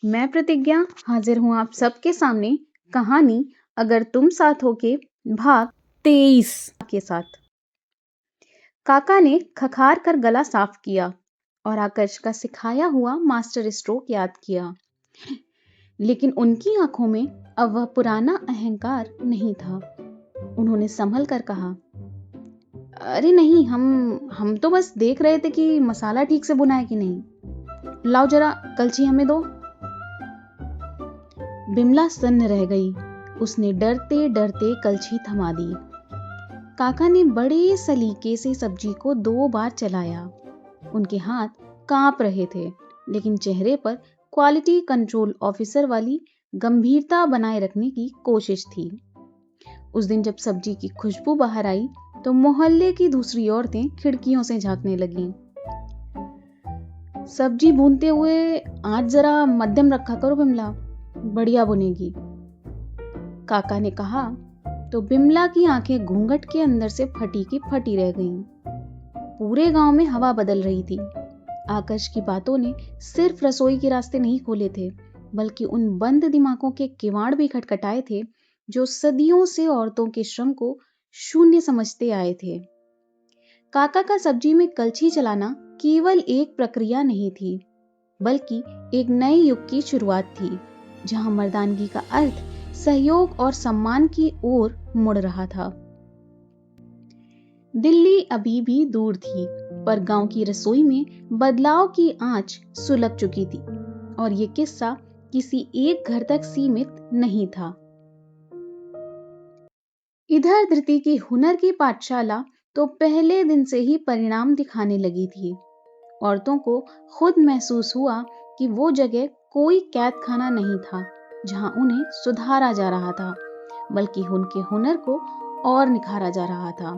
मैं प्रतिज्ञा हाजिर हूँ आप सबके सामने कहानी अगर तुम साथ हो के भाग 23 के साथ। काका ने खखार कर गला साफ किया और आकर्ष का सिखाया हुआ मास्टर स्ट्रोक याद किया, लेकिन उनकी आंखों में अब वह पुराना अहंकार नहीं था। उन्होंने संभल कर कहा, अरे नहीं, हम तो बस देख रहे थे कि मसाला ठीक से बुना है कि नहीं। लाओ जरा कलछी हमें दो। बिमला सन्न रह गई। उसने डरते डरते कलछी थमा दी। काका ने बड़े सलीके से सब्जी को 2 बार चलाया। उनके हाथ कांप रहे थे, लेकिन चेहरे पर क्वालिटी कंट्रोल ऑफिसर वाली गंभीरता बनाए रखने की कोशिश थी। उस दिन जब सब्जी की खुशबू बाहर आई तो मोहल्ले की दूसरी औरतें खिड़कियों से झांकने लगीं। सब्जी भूनते हुए आंच जरा मध्यम रखा करो बिमला, बढ़िया बुनेगी, काका ने कहा तो बिमला की आंखें घूंघट के अंदर से फटी की फटी रह गईं। पूरे गांव में हवा बदल रही थी। आकाश की बातों ने सिर्फ रसोई के रास्ते नहीं खोले थे, बल्कि उन बंद दिमागों के किवाड़ भी खटखटाए थे जो सदियों से औरतों के श्रम को शून्य समझते आए थे। काका का सब्जी में कलछी चलाना केवल एक प्रक्रिया नहीं थी, बल्कि एक नए युग की शुरुआत थी, जहां मर्दानगी का अर्थ सहयोग और सम्मान की ओर मुड़ रहा था। दिल्ली अभी भी दूर थी, पर गांव की रसोई में बदलाव की आंच सुलग चुकी थी, और ये किस्सा किसी एक घर तक सीमित नहीं था। इधर धृति की हुनर की पाठशाला तो पहले दिन से ही परिणाम दिखाने लगी थी। औरतों को खुद महसूस हुआ कि वो जगह कोई कैद खाना नहीं था जहां उन्हें सुधारा जा रहा था, बल्कि उनके हुनर को और निखारा जा रहा था।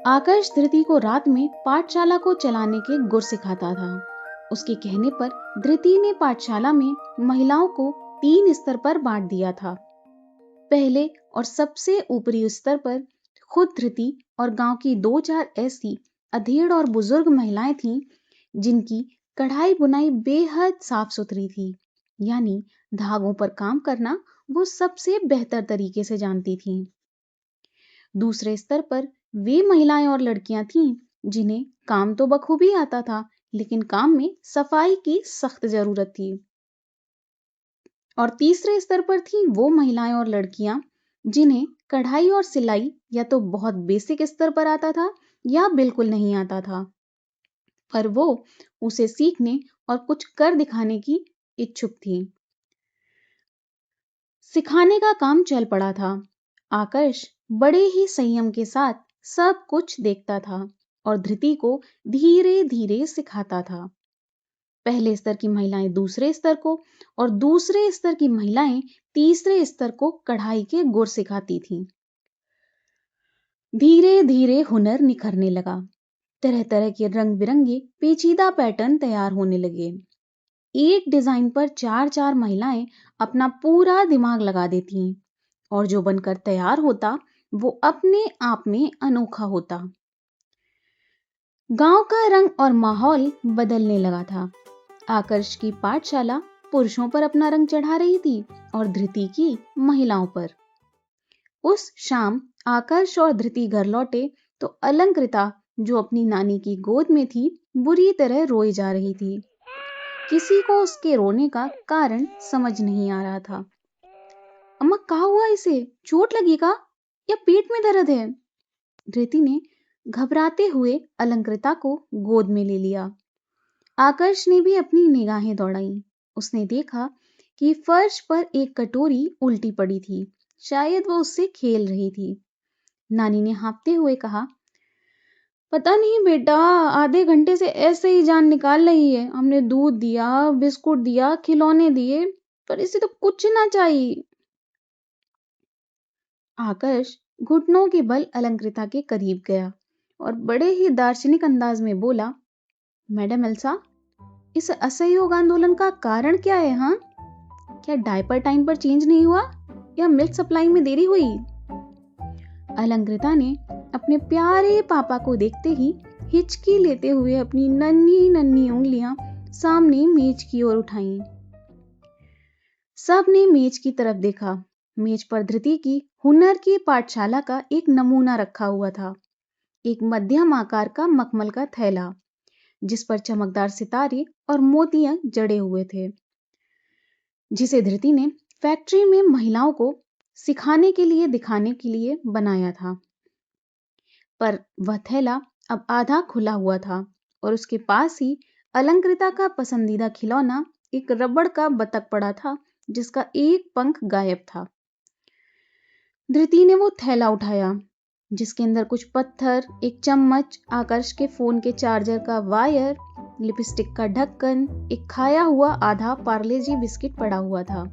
आकर्ष धृति को रात में पाठशाला को चलाने के गुर सिखाता था। उसके कहने पर धृति ने पाठशाला में महिलाओं को 3 स्तर पर बांट दिया था। पहले और सबसे ऊपरी स्तर पर खुद धृति और गांव की 2-4 ऐसी अधेड़ और बुजुर्ग महिलाएं थीं जिनकी कढ़ाई बुनाई बेहद साफ सुथरी थी, यानी धागों पर काम करना वो सबसे बेहतर तरीके से जानती थीं। दूसरे स्तर पर वे महिलाएं और लड़कियां थीं जिन्हें काम तो बखूबी आता था, लेकिन काम में सफाई की सख्त जरूरत थी। और तीसरे स्तर पर थीं वो महिलाएं और लड़कियां जिन्हें कढ़ाई और सिलाई या तो बहुत बेसिक स्तर पर आता था या बिल्कुल नहीं आता था, पर वो उसे सीखने और कुछ कर दिखाने की इच्छुक थी। सिखाने का काम चल पड़ा था। आकर्ष बड़े ही संयम के साथ सब कुछ देखता था और धृति को धीरे धीरे सिखाता था। पहले स्तर की महिलाएं दूसरे स्तर को और दूसरे स्तर की महिलाएं तीसरे स्तर को कढ़ाई के गुर सिखाती थीं। धीरे धीरे हुनर निखरने लगा। तरह तरह के रंग बिरंगे पेचीदा पैटर्न तैयार होने लगे। एक डिजाइन पर 4-4 महिलाएं अपना पूरा दिमाग लगा देती, और जो बनकर तैयार होता वो अपने आप में अनोखा होता। गांव का रंग और माहौल बदलने लगा था। आकर्ष की पाठशाला पुरुषों पर अपना रंग चढ़ा रही थी और धृति की महिलाओं पर। उस शाम आकर्ष और धृति घर लौटे तो अलंकृता, जो अपनी नानी की गोद में थी, बुरी तरह रोए जा रही थी। किसी को उसके रोने का कारण समझ नहीं आ रहा था। अम्मा, क्या हुआ इसे? चोट लगी का या पेट में दर्द है? धृति ने घबराते हुए अलंकृता को गोद में ले लिया। आकर्ष ने भी अपनी निगाहें दौड़ाई। उसने देखा कि फर्श पर एक कटोरी उल्टी पड़ी थी। शायद वो उससे खेल रही थी। नानी ने हाँफते हुए कहा, पता नहीं बेटा, आधे घंटे से ऐसे ही जान निकाल रही है। हमने दूध दिया, बिस्कुट दिया, खिलौने दिए, पर इसे तो कुछ ना चाहिए। आकर्ष घुटनों के बल अलंकृता के करीब गया और बड़े ही दार्शनिक अंदाज में बोला, मैडम एल्सा, इस असहयोग आंदोलन का कारण क्या है? हाँ, क्या डायपर टाइम पर चेंज नहीं हुआ या मिल्क सप्लाई में देरी हुई? अलंकृता ने अपने प्यारे पापा को देखते ही हिचकी लेते हुए अपनी नन्ही नन्ही उंगलियां सामने मेज की ओर उठाई। सब ने मेज की तरफ देखा। मेज पर धृति की हुनर की पाठशाला का एक नमूना रखा हुआ था, एक मध्यम आकार का मखमल का थैला जिस पर चमकदार सितारे और मोतियां जड़े हुए थे, जिसे धृति ने फैक्ट्री में महिलाओं को सिखाने के लिए दिखाने के लिए बनाया था। पर वह थैला अब आधा खुला हुआ था और उसके पास ही अलंकृता का पसंदीदा खिलौना एक रबड़ का बतख पड़ा था जिसका एक पंख गायब था। धृति ने वो थैला उठाया जिसके अंदर कुछ पत्थर, एक चम्मच, आकर्ष के फोन के चार्जर का वायर, लिपस्टिक का ढक्कन, एक खाया हुआ आधा पार्ले जी बिस्किट पड़ा हुआ था।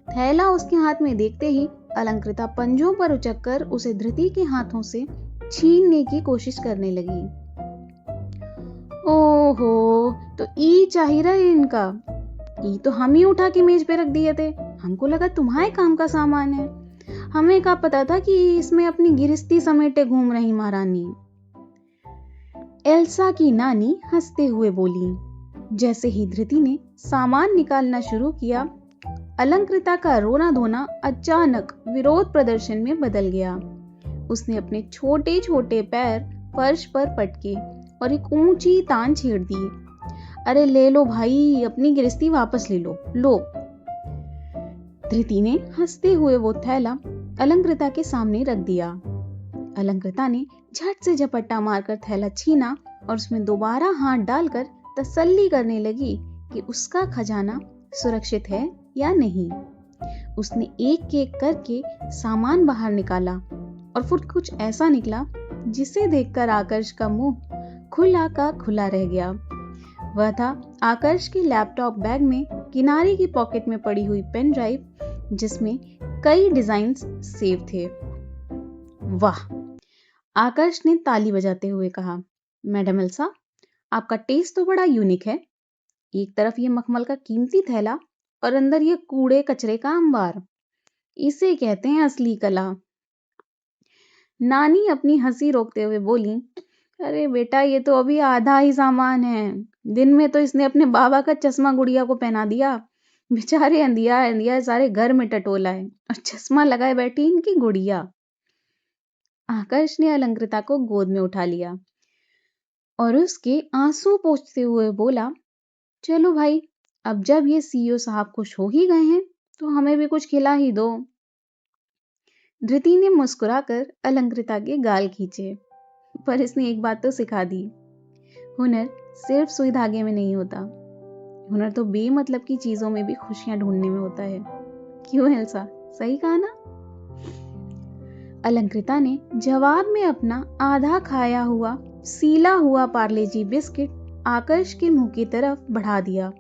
थैला उसके हाथ में देखते ही अलंकृता पंजों पर उचककर उसे धृति के हाथों से छीनने की कोशिश करने लगी। ओहो, तो ई चाही रहे इनका। ई तो हम ही उठा के मेज पे रख दिए थे। हमको लगा तुम्हारे काम का सामान है। हमें क्या पता था कि इसमें अपनी गिरस्ती समेटे घूम रही महारानी। एल्सा की नानी हंसते हुए बोली। जैसे ही धृति ने सामान निकालना शुरू किया, अलंकृता का रोना धोना अचानक विरोध प्रदर्शन में बदल गया। उसने अपने छोटे छोटे पैर फर्श पर पटके और एक ऊंची तान छेड़ दी। अरे ले लो भाई, अपनी गिरस्ती वापस ले लो, लो। धृति ने हंसते हुए वो थैला अलंकृता के सामने रख दिया। अलंकृता ने झट से झपट्टा मारकर थैला छीना और उसमें दोबारा हाथ डालकर तसल्ली करने लगी कि उसका खजाना सुरक्षित है या नहीं। उसने एक एक करके सामान बाहर निकाला और फिर कुछ ऐसा निकला जिसे देखकर आकर्ष का मुंह खुला का खुला रह गया। वह था आकर्ष के लैपटॉप बैग में किनारे की पॉकेट में पड़ी हुई पेन ड्राइव जिसमें कई डिजाइन्स सेव थे। वाह! आकर्ष ने ताली बजाते हुए कहा। मैडम एल्सा, आपका टेस्ट तो बड़ा यूनिक है। एक तरफ ये मखमल का कीमती थैला और अंदर ये कूड़े कचरे का अंबार। इसे कहते हैं असली कला। नानी अपनी हंसी रोकते हुए बोली, अरे बेटा, ये तो अभी आधा ही सामान है। दिन में तो इसने अपने बाबा का चश्मा गुड़िया को पहना दिया। बेचारे अंधिया अंधिया सारे घर में टटोला है और चश्मा लगाए बैठी इनकी गुड़िया। आकर्ष ने अलंकृता को गोद में उठा लिया और उसके आंसू पोंछते हुए बोला, चलो भाई, अब जब ये सीईओ साहब खुश हो ही गए हैं तो हमें भी कुछ खिला ही दो। धृति ने मुस्कुराकर अलंकृता के गाल खींचे, पर इसने एक बात तो सिखा दी, हुनर सिर्फ सुई धागे में नहीं होता। हुनर तो बेमतलब की चीजों में भी खुशियां ढूंढने में होता है। क्यों एल्सा, सही कहा ना? अलंकृता ने जवाब में अपना आधा खाया हुआ सीला हुआ पार्ले जी बिस्किट आकर्ष के मुंह की तरफ बढ़ा दिया,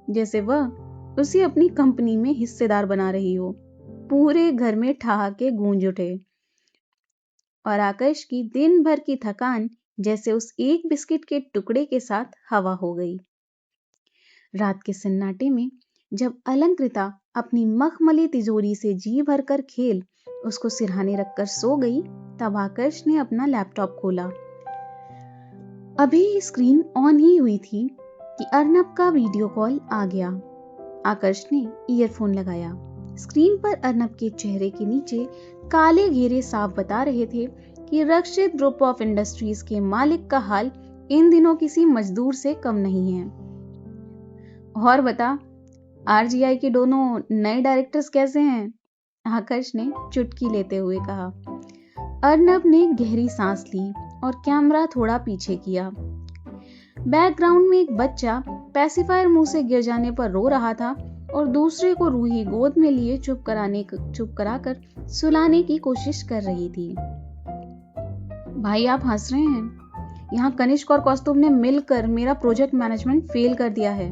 जैसे वह उसे अपनी कंपनी में हिस्सेदार बना रही हो। पूरे घर में ठहाके गूंज उठे और आकर्ष की दिन भर की थकान जैसे उस एक बिस्किट के टुकड़े के साथ हवा हो गई। रात के सन्नाटे में जब अलंकृता अपनी मखमली तिजोरी से जी भरकर खेल उसको सिरहाने रखकर सो गई, तब आकर्ष ने अपना लैपटॉप खोला। अभी स्क्रीन ऑन ही हुई थी कि अर्नब का वीडियो कॉल आ गया। आकर्ष ने ईयरफोन लगाया। स्क्रीन पर अर्नब के चेहरे के नीचे काले घेरे साफ बता रहे थे कि रक्षित ग्रुप ऑफ इंडस्ट्रीज के मालिक का हाल इन दिनों किसी मजदूर से कम नहीं है। और बता, आरजीआई के दोनों नए डायरेक्टर्स कैसे हैं? आकर्ष ने चुटकी लेते हुए कहा। अर्नब ने गहरी सांस ली और कैमरा थोड़ा पीछे किया। बैकग्राउंड में एक बच्चा पैसिफायर मुंह से गिर जाने पर रो रहा था और दूसरे को रूही गोद में लिए चुप कराकर सुलाने की कोशिश कर रही थी। भाई, आप हंस रहे हैं? यहाँ कनिष्क और कौस्तुभ ने मिलकर मेरा प्रोजेक्ट मैनेजमेंट फेल कर दिया है।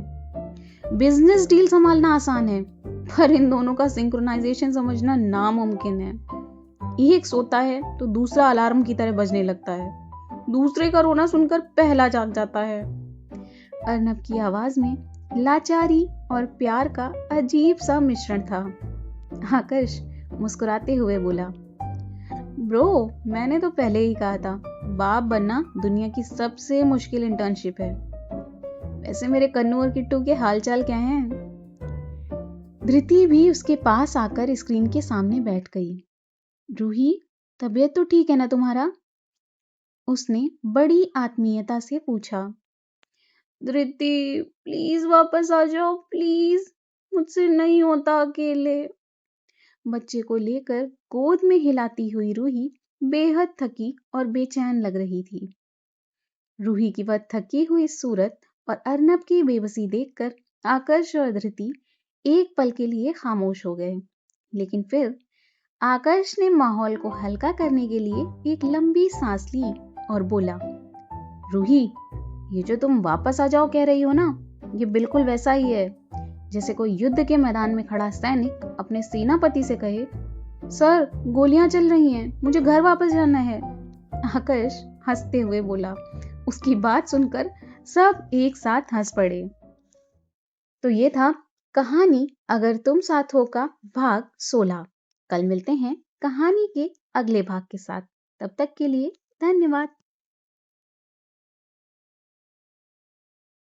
बिजनेस डील संभालना आसान है, पर इन दोनों का सिंक्रोनाइजेशन समझना नामुमकिन है। एक सोता है तो दूसरा अलार्म की तरह बजने लगता है। दूसरे का रोना सुनकर पहला जाग जाता है। अर्नब की आवाज में लाचारी और प्यार का अजीब सा मिश्रण था। आकर्ष मुस्कुराते हुए बोला, ब्रो, मैंने तो पहले ही कहा था, बाप बनना दुनिया की सबसे मुश्किल इंटर्नशिप है। वैसे मेरे कन्नू और किट्टू के हालचाल क्या हैं? धृति भी उसके पास आकर स्क्रीन के सामने बैठ गई। रूही, तबीयत तो ठीक है ना तुम्हारा? उसने बड़ी आत्मीयता से पूछा। धृति, प्लीज वापस आ जाओ, प्लीज, मुझसे नहीं होता अकेले। बच्चे को लेकर गोद में हिलाती हुई रूही बेहद थकी और बेचैन लग रही थी। रूही की वह थकी हुई सूरत और अर्नब की बेबसी देखकर आकर्ष और धृति एक पल के लिए खामोश हो गए। लेकिन फिर आकर्ष ने माहौल को हल्का करने के लिए एक लंबी सांस ली और बोला, रूही, ये जो तुम वापस आ जाओ कह रही हो ना, ये बिल्कुल वैसा ही है जैसे कोई युद्ध के मैदान में खड़ा सैनिक अपने सेनापति से कहे, सर, गोलियां चल रही हैं, मुझे घर वापस जाना है। आकर्ष हंसते हुए बोला। उसकी बात सुनकर सब एक साथ हंस पड़े। तो ये था कहानी अगर तुम साथ हो का भाग 16। कल मिलते हैं कहानी के अगले भाग के साथ। तब तक के लिए धन्यवाद।